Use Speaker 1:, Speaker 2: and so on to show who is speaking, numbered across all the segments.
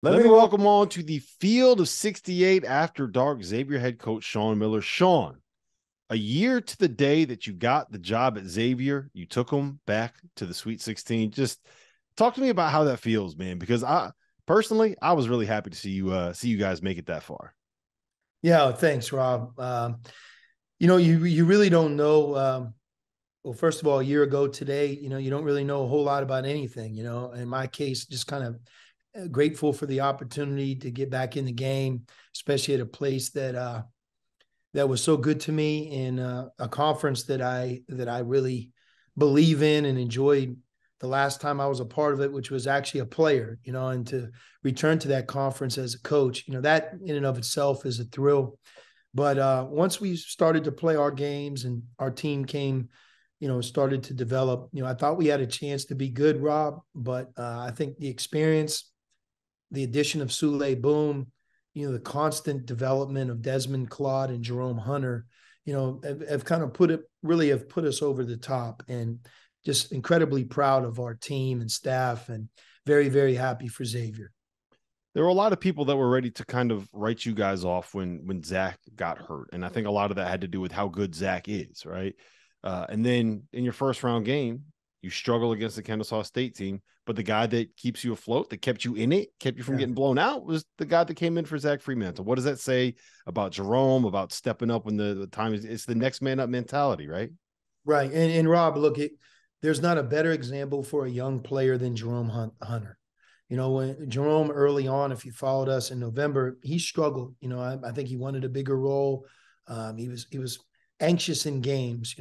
Speaker 1: Let me welcome on to the Field of 68 After Dark, Xavier head coach Sean Miller. Sean, a year to the day that you got the job at Xavier, you took them back to the Sweet 16. Just talk to me about how that feels, man, because I personally, I was really happy to see you guys make it that far.
Speaker 2: Yeah, thanks, Rob. You really don't know. Well, first of all, a year ago today, you don't really know a whole lot about anything. In my case, just kind of grateful for the opportunity to get back in the game, especially at a place that was so good to me in a conference that I really believe in and enjoyed the last time I was a part of it, which was actually a player, and to return to that conference as a coach, that in and of itself is a thrill. But once we started to play our games and our team came, started to develop, I thought we had a chance to be good, Rob, but I think the experience, the addition of Sule Boom, the constant development of Desmond Claude and Jerome Hunter, have kind of put us over the top, and just incredibly proud of our team and staff, and very, very happy for Xavier.
Speaker 1: There were a lot of people that were ready to kind of write you guys off when Zach got hurt. And I think a lot of that had to do with how good Zach is, right? And then in your first round game, you struggle against the Kennesaw State team, but the guy that keeps you afloat, that kept you in it, kept you from getting blown out, was the guy that came in for Zach Fremantle. What does that say about Jerome, about stepping up when the time is? It's the next man up mentality, right?
Speaker 2: Right. And Rob, look, there's not a better example for a young player than Jerome Hunter. When Jerome early on, if you followed us in November, he struggled. I think he wanted a bigger role. He was anxious in games.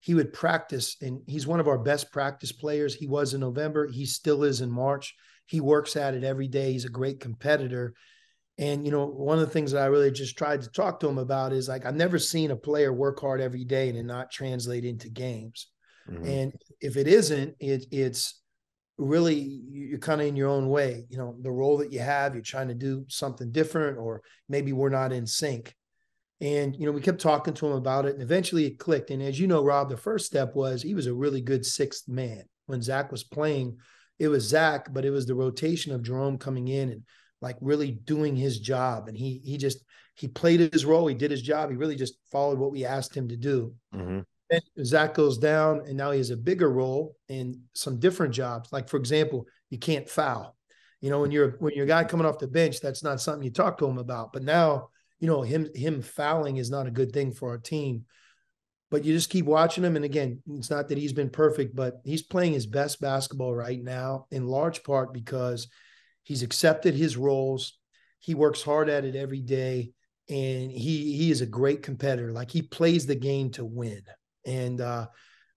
Speaker 2: He would practice, and he's one of our best practice players. He was in November. He still is in March. He works at it every day. He's a great competitor. And, one of the things that I really just tried to talk to him about is, like, I've never seen a player work hard every day and it not translate into games.
Speaker 1: Mm-hmm.
Speaker 2: And if it isn't, it's really, you're kind of in your own way. The role that you have, you're trying to do something different, or maybe we're not in sync. And, we kept talking to him about it, and eventually it clicked. And as you know, Rob, the first step was he was a really good sixth man. When Zach was playing, it was Zach, but it was the rotation of Jerome coming in and, like, really doing his job. And he played his role. He did his job. He really just followed what we asked him to do.
Speaker 1: Mm-hmm.
Speaker 2: Then Zach goes down, and now he has a bigger role in some different jobs. Like, for example, you can't foul. When you're a guy coming off the bench, that's not something you talk to him about. But now, him fouling is not a good thing for our team. But you just keep watching him. And again, it's not that he's been perfect, but he's playing his best basketball right now, in large part because he's accepted his roles. He works hard at it every day. And he is a great competitor. Like, he plays the game to win. And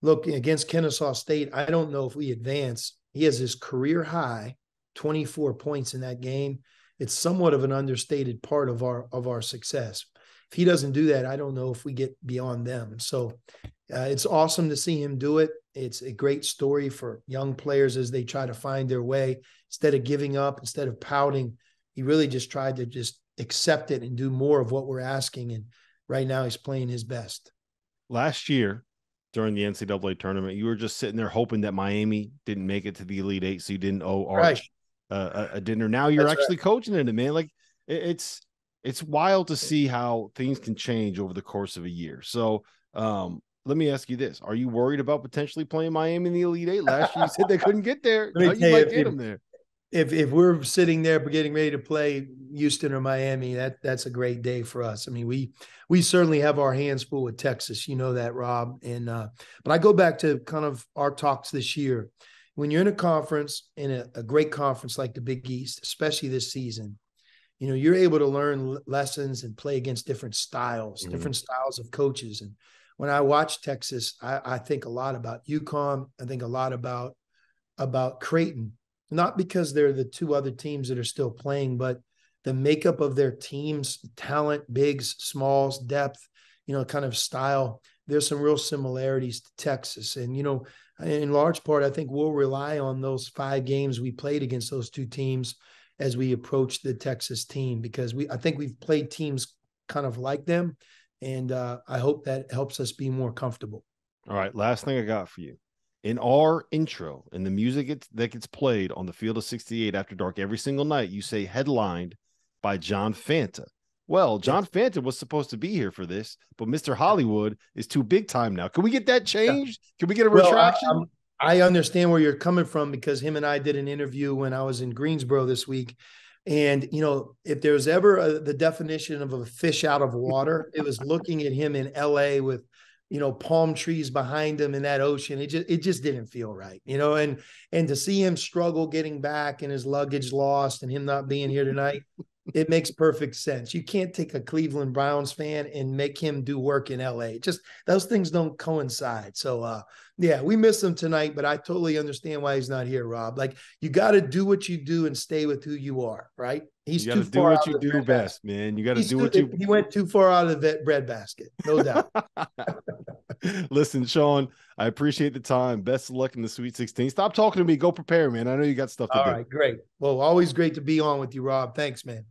Speaker 2: look, against Kennesaw State, I don't know if we advance. He has his career high 24 points in that game. It's somewhat of an understated part of our success. If he doesn't do that, I don't know if we get beyond them. So it's awesome to see him do it. It's a great story for young players as they try to find their way. Instead of giving up, instead of pouting, he really just tried to just accept it and do more of what we're asking. And right now he's playing his best.
Speaker 1: Last year during the NCAA tournament, you were just sitting there hoping that Miami didn't make it to the Elite Eight, so you didn't owe
Speaker 2: Right.
Speaker 1: Arch a dinner. Now you're
Speaker 2: That's
Speaker 1: actually
Speaker 2: right.
Speaker 1: coaching it, man. Like, it's wild to see how things can change over the course of a year. So let me ask you this: are you worried about potentially playing Miami in the Elite Eight? Last year you said they couldn't get there.
Speaker 2: Let
Speaker 1: Now
Speaker 2: me
Speaker 1: you
Speaker 2: tell you,
Speaker 1: might get them there.
Speaker 2: if we're sitting there getting ready to play Houston or Miami, that's a great day for us. I mean, we certainly have our hands full with Texas. You know that, Rob. And but I go back to kind of our talks this year. When you're in a conference, in a great conference like the Big East, especially this season, you're able to learn lessons and play against different styles,
Speaker 1: Mm-hmm.
Speaker 2: different styles of coaches. And when I watch Texas, I think a lot about UConn. I think a lot about Creighton, not because they're the two other teams that are still playing, but the makeup of their teams, talent, bigs, smalls, depth, kind of style. There's some real similarities to Texas. And, in large part, I think we'll rely on those 5 games we played against those two teams as we approach the Texas team, because I think we've played teams kind of like them. And I hope that helps us be more comfortable.
Speaker 1: All right, last thing I got for you. In our intro and the music that gets played on the Field of 68 after dark every single night, you say headlined by John Fanta. Well, John Fanta was supposed to be here for this, but Mr. Hollywood is too big time now. Can we get that changed? Can we get a retraction?
Speaker 2: I understand where you're coming from, because him and I did an interview when I was in Greensboro this week. And, you know, if there's ever the definition of a fish out of water, it was looking at him in LA with, you know, palm trees behind him in that ocean. It just didn't feel right, you know, and to see him struggle getting back and his luggage lost and him not being here tonight, it makes perfect sense. You can't take a Cleveland Browns fan and make him do work in LA. Just those things don't coincide. So, yeah, we miss him tonight, but I totally understand why he's not here, Rob. Like, you got to do what you do and stay with who you are, right?
Speaker 1: He's too far out of the bread basket. Do best, man. You got to do what you.
Speaker 2: He went too far out of the bread basket, no doubt.
Speaker 1: Listen, Sean, I appreciate the time. Best of luck in the Sweet 16. Stop talking to me. Go prepare, man. I know you got stuff to do.
Speaker 2: All right, great. Well, always great to be on with you, Rob. Thanks, man.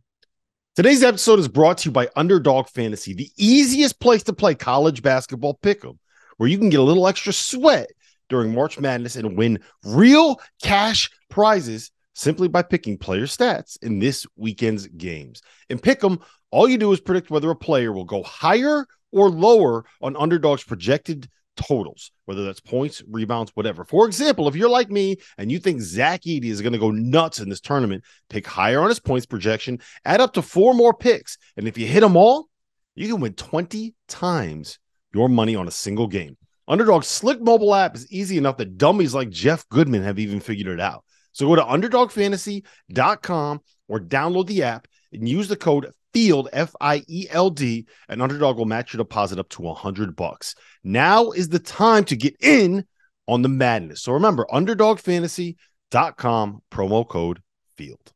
Speaker 1: Today's episode is brought to you by Underdog Fantasy, the easiest place to play college basketball pick'em, where you can get a little extra sweat during March Madness and win real cash prizes simply by picking player stats in this weekend's games. In pick'em, all you do is predict whether a player will go higher or lower on Underdog's projected totals, whether that's points, rebounds, whatever. For example, if you're like me and you think Zach Edey is going to go nuts in this tournament, pick higher on his points projection, add up to 4 more picks, and if you hit them all, you can win 20 times your money on a single game. Underdog's slick mobile app is easy enough that dummies like Jeff Goodman have even figured it out. So go to underdogfantasy.com or download the app and use the code FIELD, FIELD, and Underdog will match your deposit up to $100. Now is the time to get in on the madness. So remember, underdogfantasy.com, promo code FIELD.